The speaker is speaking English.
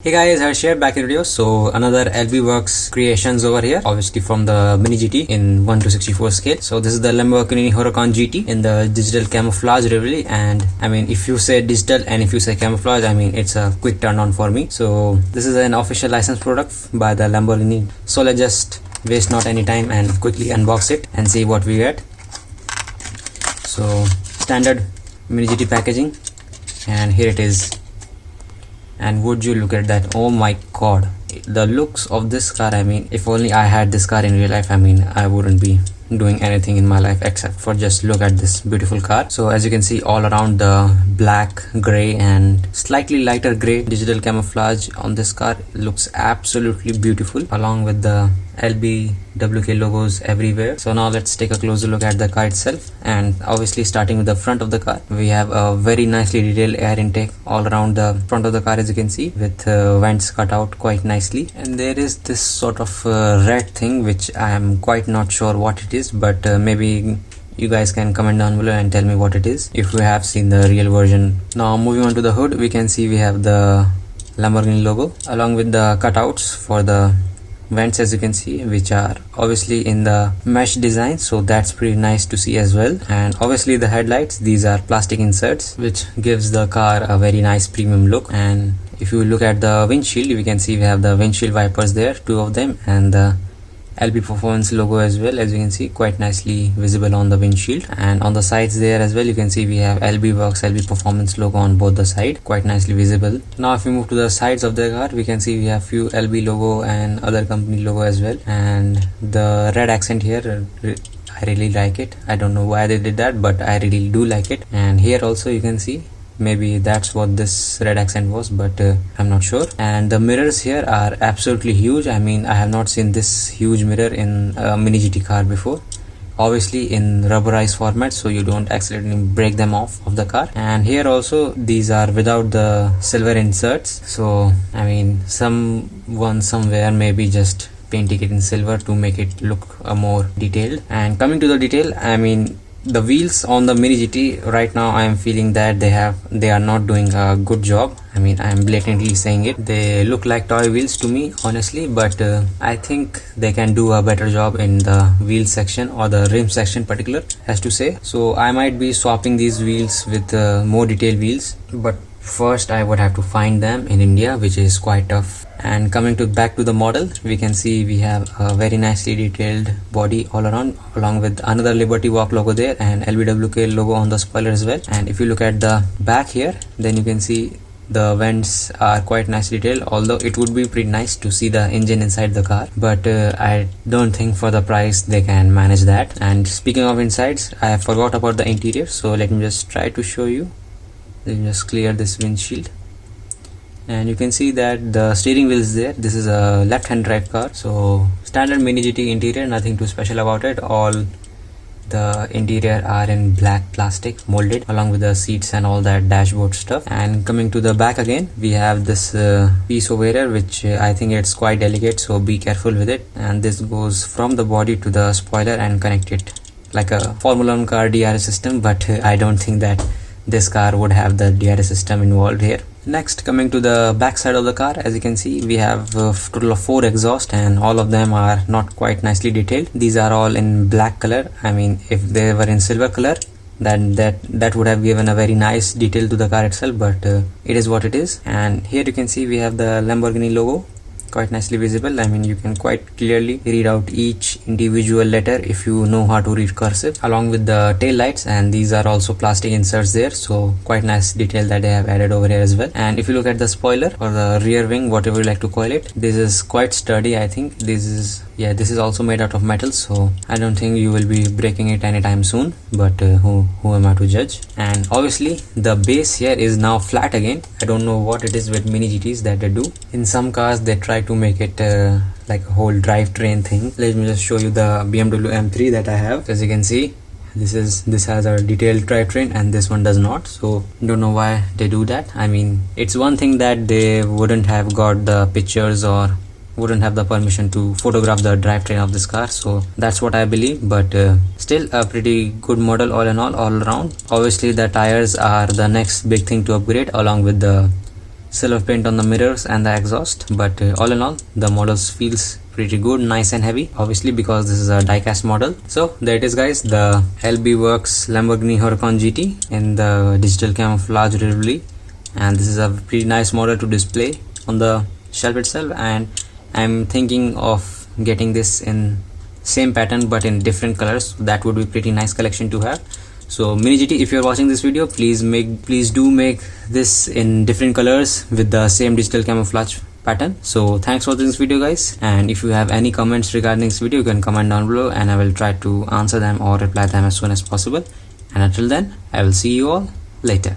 Hey guys, Harsh here, back in video. So another LB Works creations over here, obviously from the Mini GT in 1 to 64 scale. So this is the Lamborghini Huracan GT in the digital camouflage really, and I mean if you say digital and if you say camouflage, I mean it's a quick turn on for me. So this is an official licensed product by the Lamborghini. So let's just waste not any time and quickly unbox it and see what we get. So standard Mini GT packaging, and here it is. And would you look at that, oh my god, the looks of this car. I mean, if only I had this car in real life, I mean I wouldn't be doing anything in my life except for just look at this beautiful car. So as you can see, all around the black, gray and slightly lighter gray digital camouflage on this car looks absolutely beautiful, along with the LBWK logos everywhere. So now let's take a closer look at the car itself, and obviously starting with the front of the car, we have a very nicely detailed air intake all around the front of the car, as you can see, with vents cut out quite nicely. And there is this sort of red thing which I am quite not sure what it is, but maybe you guys can comment down below and tell me what it is if you have seen the real version. Now moving on to the hood, we can see we have the Lamborghini logo along with the cutouts for the vents, as you can see, which are obviously in the mesh design, so that's pretty nice to see as well. And obviously the headlights, these are plastic inserts which gives the car a very nice premium look. And if you look at the windshield, we can see we have the windshield wipers there, two of them, and the LB Performance logo as well, as you can see, quite nicely visible on the windshield. And on the sides there as well, you can see we have LB Works, LB Performance logo on both the side, quite nicely visible. Now if we move to the sides of the car, we can see we have few LB logo and other company logo as well. And the red accent here, I really like it. I don't know why they did that, but I really do like it. And here also you can see, maybe that's what this red accent was, but I'm not sure. And the mirrors here are absolutely huge. I mean, I have not seen this huge mirror in a Mini GT car before, obviously in rubberized format, so you don't accidentally break them off of the car. And here also these are without the silver inserts, so I mean someone somewhere maybe just painting it in silver to make it look more detailed. And coming to the detail, I mean the wheels on the Mini GT right now, I am feeling that they are not doing a good job. I mean, I am blatantly saying it. They look like toy wheels to me, honestly, but I think they can do a better job in the wheel section or the rim section particular, as to say. So I might be swapping these wheels with more detailed wheels, but first I would have to find them in India, which is quite tough. And coming to back to the model, we can see we have a very nicely detailed body all around, along with another Liberty Walk logo there and LBWK logo on the spoiler as well. And if you look at the back here, then you can see the vents are quite nicely detailed, although it would be pretty nice to see the engine inside the car, but I don't think for the price they can manage that. And speaking of insides, I forgot about the interior, so let me just try to show you. Let me just clear this windshield, and you can see that the steering wheel is there. This is a left-hand drive car, so standard Mini GT interior, nothing too special about it. All the interior are in black plastic molded, along with the seats and all that dashboard stuff. And coming to the back again, we have this piece over here, which I think it's quite delicate, so be careful with it. And this goes from the body to the spoiler and connect it like a Formula 1 car DRS system, but I don't think that this car would have the DRS system involved here. Next, coming to the back side of the car, as you can see, we have a total of 4 exhausts, and all of them are not quite nicely detailed. These are all in black color. I mean, if they were in silver color, then that would have given a very nice detail to the car itself, but it is what it is. And here you can see we have the Lamborghini logo, quite nicely visible. I mean, you can quite clearly read out each individual letter if you know how to read cursive, along with the tail lights, and these are also plastic inserts there, so quite nice detail that they have added over here as well. And if you look at the spoiler or the rear wing, whatever you like to call it, this is quite sturdy. I think this is also made out of metal, so I don't think you will be breaking it anytime soon, but who am I to judge? And obviously the base here is now flat again. I don't know what it is with Mini GTs that they do. In some cars they try to make it like a whole drivetrain thing. Let me just show you the BMW M3 that I have. As you can see, this has a detailed drivetrain and this one does not, so don't know why they do that. I mean, it's one thing that they wouldn't have got the pictures or wouldn't have the permission to photograph the drivetrain of this car, so that's what I believe, but still a pretty good model all in all around. Obviously the tires are the next big thing to upgrade, along with the silver paint on the mirrors and the exhaust, but all in all the models feels pretty good, nice and heavy, obviously because this is a diecast model. So there it is guys, the LB Works Lamborghini Huracan GT in the digital camouflage livery, and this is a pretty nice model to display on the shelf itself, and I'm thinking of getting this in same pattern but in different colors. That would be pretty nice collection to have. So Mini GT, if you're watching this video, please do make this in different colors with the same digital camouflage pattern. So thanks for watching this video guys, and if you have any comments regarding this video, you can comment down below and I will try to answer them or reply them as soon as possible. And until then, I will see you all later.